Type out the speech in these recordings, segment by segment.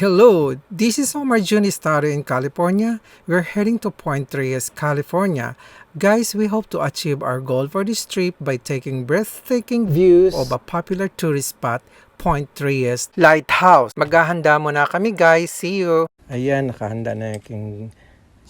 Hello, this is Omar Juni Estado in California. We're heading to Point Reyes, California. Guys, we hope to achieve our goal for this trip by taking breathtaking views of a popular tourist spot, Point Reyes Lighthouse. Maghahanda muna kami guys. See you! Ayan, nakahanda na yung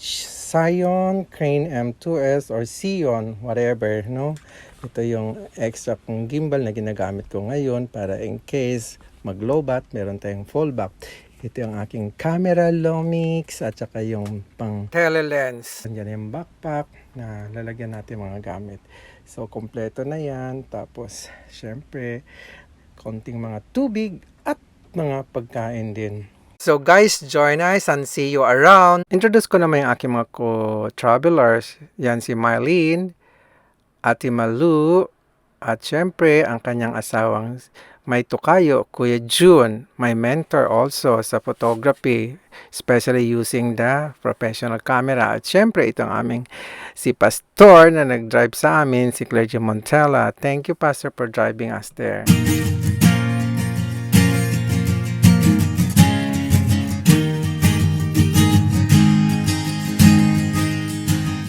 Scion Crane M2S or Scion, whatever, no? Ito yung extra kong gimbal na ginagamit ko ngayon para in case mag-lowbat, meron tayong fallback. Ito yung aking camera Lumix at saka yung pang telelens. Andyan yung backpack na lalagyan natin mga gamit. So, kompleto na yan. Tapos, syempre, konting mga tubig at mga pagkain din. So guys, join us and see you around. Introduce ko naman yung aking mga co-travelers. Yan si Mylene, Ate Malu, at syempre ang kanyang asawang may tukayo, Kuya June, my mentor also sa photography, especially using the professional camera. At syempre itong aming si Pastor na nag-drive sa amin, si Clergy Montella. Thank you, Pastor, for driving us there.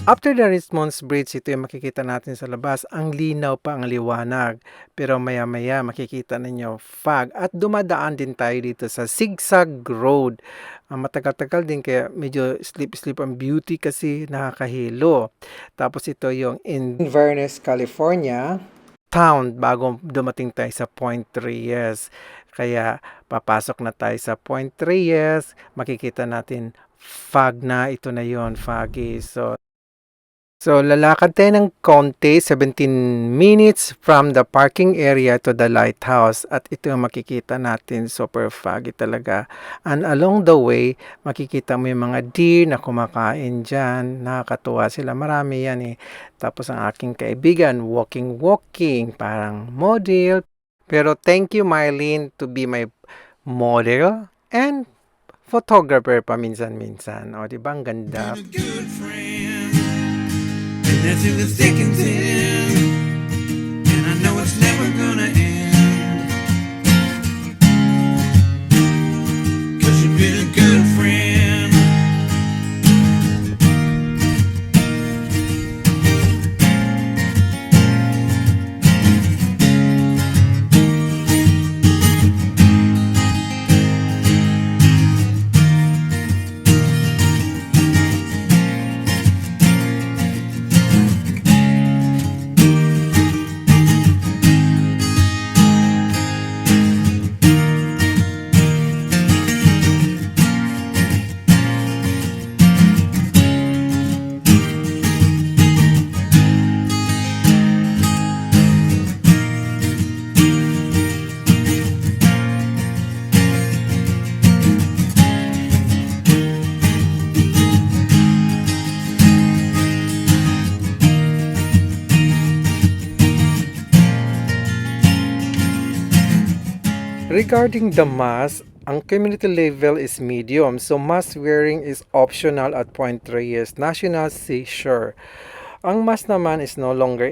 After the Richmond's Bridge, ito yung makikita natin sa labas. Ang linaw pa, ang liwanag. Pero maya-maya makikita ninyo fog. At dumadaan din tayo dito sa Zigzag Road. Matagal-tagal din kaya medyo sleep-sleep ang beauty kasi nakakahilo. Tapos ito yung Inverness, California town bago dumating tayo sa Point Reyes. Kaya papasok na tayo sa Point Reyes. Makikita natin fog na. Ito na yon, foggy. So, lalakad tayo ng konti, 17 minutes from the parking area to the lighthouse. At ito yung makikita natin, super foggy talaga. And along the way, makikita mo yung mga deer na kumakain dyan. Nakakatuwa sila, marami yan eh. Tapos ang aking kaibigan, walking, parang model. Pero thank you, Mylene, to be my model and photographer paminsan-minsan. O, diba? Ang ganda. That's in the thick and thin, and I know it's never gonna end, 'cause you've been a good friend. Regarding the mask, ang community level is medium, so mask wearing is optional at Point Reyes National Seashore. Ang mask naman is no longer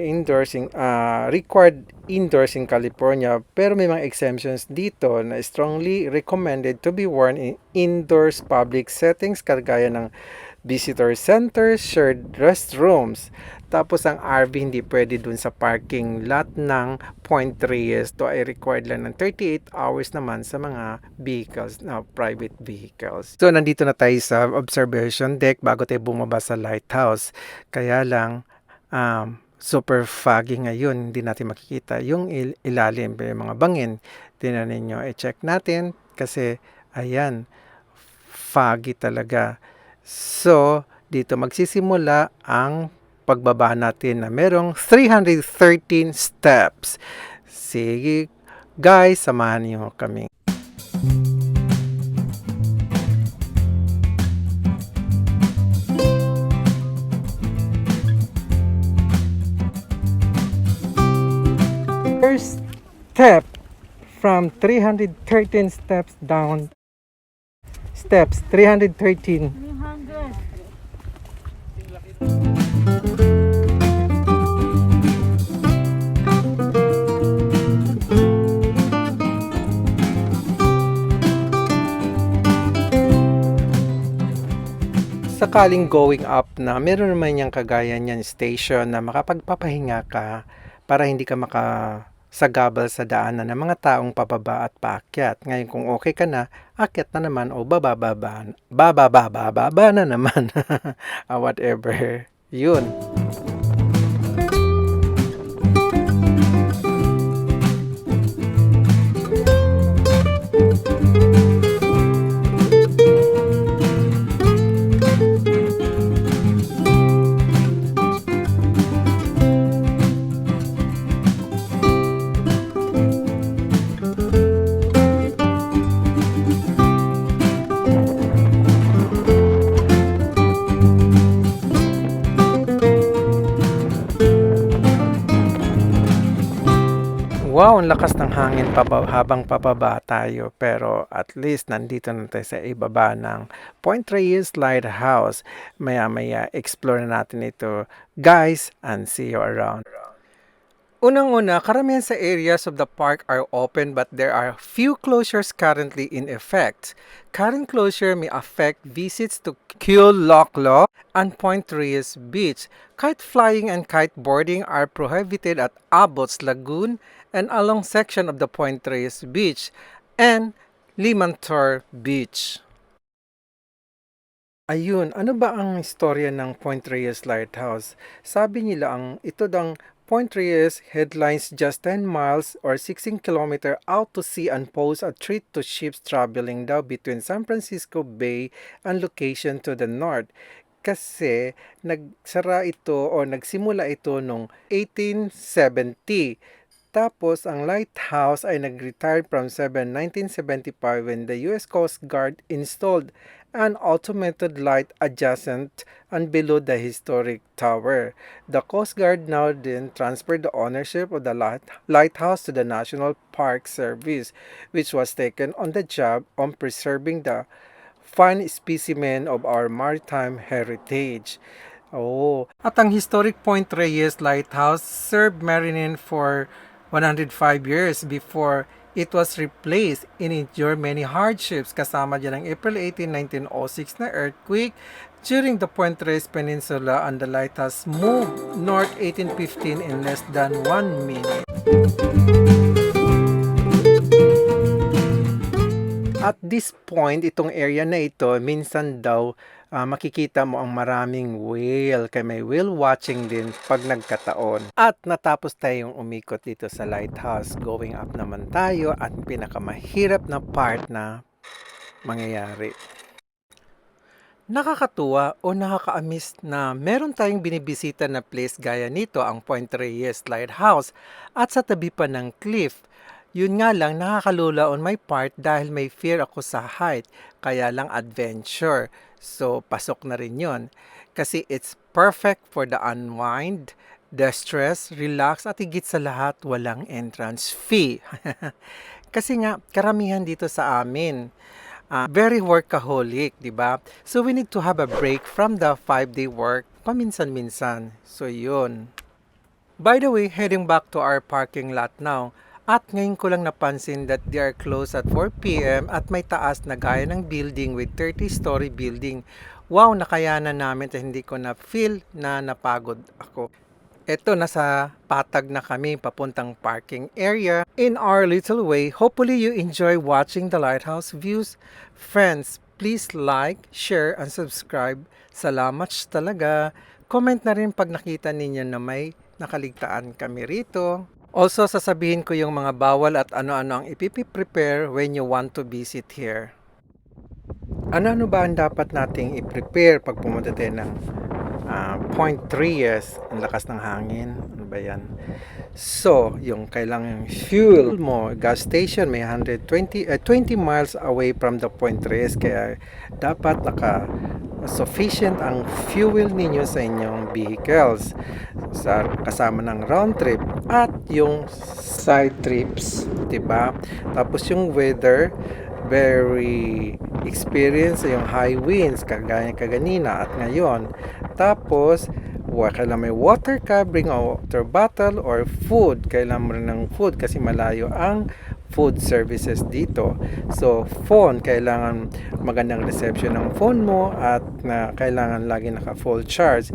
required indoors in California, pero may mga exemptions dito na strongly recommended to be worn in indoors public settings kagaya ng visitor centers, shared restrooms. Tapos ang RV hindi pwede dun sa parking lot ng Point Reyes. To ay required lang ng 38 hours naman sa mga vehicles, private vehicles. So nandito na tayo sa observation deck bago tayo bumaba sa lighthouse. Kaya lang super foggy ngayon, hindi natin makikita yung ilalim, yung mga bangin. Tingnan ninyo, i-check natin kasi ayan, foggy talaga. So, dito magsisimula ang pagbaba natin na merong 313 steps. Sige, guys, samahan niyo kami. First step from 313 steps down. Steps 313. 300. sakaling going up na meron naman niyang kagaya niyan station na makapagpapahinga ka para hindi ka makasagabal sa daanan ng mga taong pababa at paakyat. Ngayon kung okay ka na, akyat na naman o bababa na naman. Whatever. Yun. Wow, ang lakas ng hangin habang pababa tayo. Pero at least nandito na tayo sa ibaba ng Point Reyes Lighthouse. Maya-maya explore na natin ito, guys, and see you around. Unang-una, karamihan sa areas of the park are open but there are few closures currently in effect. Current closure may affect visits to Cule Loclo and Point Reyes Beach. Kite flying and kiteboarding are prohibited at Abbots Lagoon and along section of the Point Reyes Beach and Limantor Beach. Ayun, ano ba ang istorya ng Point Reyes Lighthouse? Sabi nila ito dang Point Reyes headlines just 10 miles or 16 km out to sea and pose a threat to ships traveling daw between San Francisco Bay and location to the north. Kasi nagsara ito o nagsimula ito noong 1870. Tapos, ang lighthouse ay nag-retire from 1975 when the US Coast Guard installed an automated light adjacent and below the historic tower. The Coast Guard now then transferred the ownership of the lighthouse to the National Park Service, which was taken on the job on preserving the fine specimen of our maritime heritage. Oh, at ang historic Point Reyes Lighthouse served Marinin for 105 years before it was replaced and endured many hardships kasama dyan ang April 18, 1906 na earthquake during the Point Reyes Peninsula, and the lighthouse moved north 1815 in less than 1 minute. At this point, itong area na ito, minsan daw makikita mo ang maraming whale, kaya may whale watching din pag nagkataon. At natapos tayong umikot dito sa lighthouse, going up naman tayo at pinakamahirap na part na mangyayari. Nakakatuwa o nakaka-amiss na meron tayong binibisita na place gaya nito, ang Point Reyes Lighthouse, at sa tabi pa ng cliff. Yun nga lang, nakakalula on my part dahil may fear ako sa height, kaya lang adventure. So, pasok na rin yun. Kasi it's perfect for the unwind, the stress, relax, at higit sa lahat, walang entrance fee. Kasi nga, karamihan dito sa amin, very workaholic, di ba? So, we need to have a break from the 5-day work, paminsan-minsan. So, yun. By the way, heading back to our parking lot now, at ngayon ko lang napansin that they are closed at 4 p.m. at may taas na gaya ng building with 30-story building. Wow, nakayanan namin at hindi ko na feel na napagod ako. Eto, nasa patag na kami papuntang parking area. In our little way, hopefully you enjoy watching the lighthouse views. Friends, please like, share, and subscribe. Salamat talaga. Comment na rin pag nakita ninyo na may nakaligtaan kami rito. Also, sasabihin ko yung mga bawal at ano-ano ang ipiprepare when you want to visit here. Ano-ano ba ang dapat nating i-prepare pag pumunta tayo ng Point Reyes? Ang lakas ng hangin. Ano ba yan? So, yung kailangan fuel mo, gas station, may 20 miles away from the Point Reyes. Kaya dapat sufficient ang fuel ninyo sa inyong vehicles, kasama ng round trip at yung side trips, diba? Tapos yung weather, very experienced yung high winds kagaya kaganina at ngayon. Tapos kailangan may water ka, bring a water bottle or food. Kailangan mo rin ng food kasi malayo ang food services dito. So, phone, kailangan magandang reception ng phone mo at na kailangan lagi naka-full charge.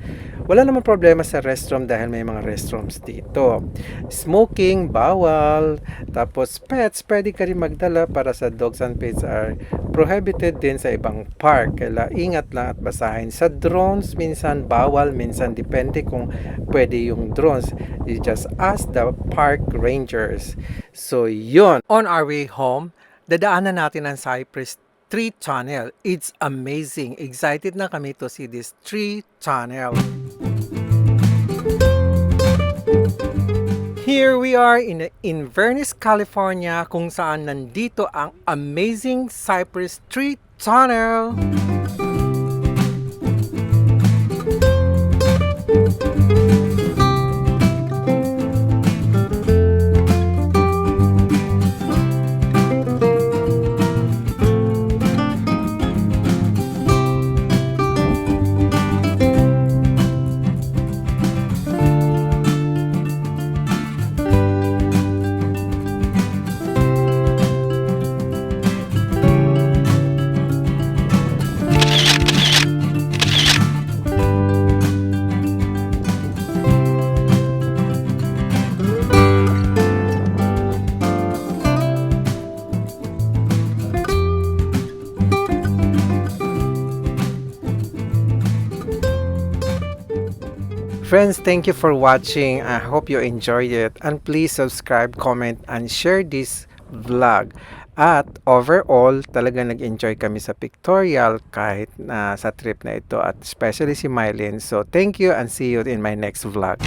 Wala naman problema sa restroom dahil may mga restrooms dito. Smoking, bawal. Tapos pets, pwede ka rin magdala para sa dogs and pets are prohibited din sa ibang park. Kaya ingat lang at basahin. Sa drones, minsan bawal, minsan depende kung pwede yung drones. You just ask the park rangers. So, yun. On our way home, dadaanan natin ang Cypress Tree Tunnel. It's amazing. Excited na kami to see this tree tunnel. Here we are in Inverness, California, kung saan nandito ang amazing Cypress Tree Tunnel. Friends, thank you for watching. I hope you enjoyed it. And please subscribe, comment, and share this vlog. At overall, talaga nag-enjoy kami sa pictorial kahit na sa trip na ito at especially si Mylene. So thank you and see you in my next vlog.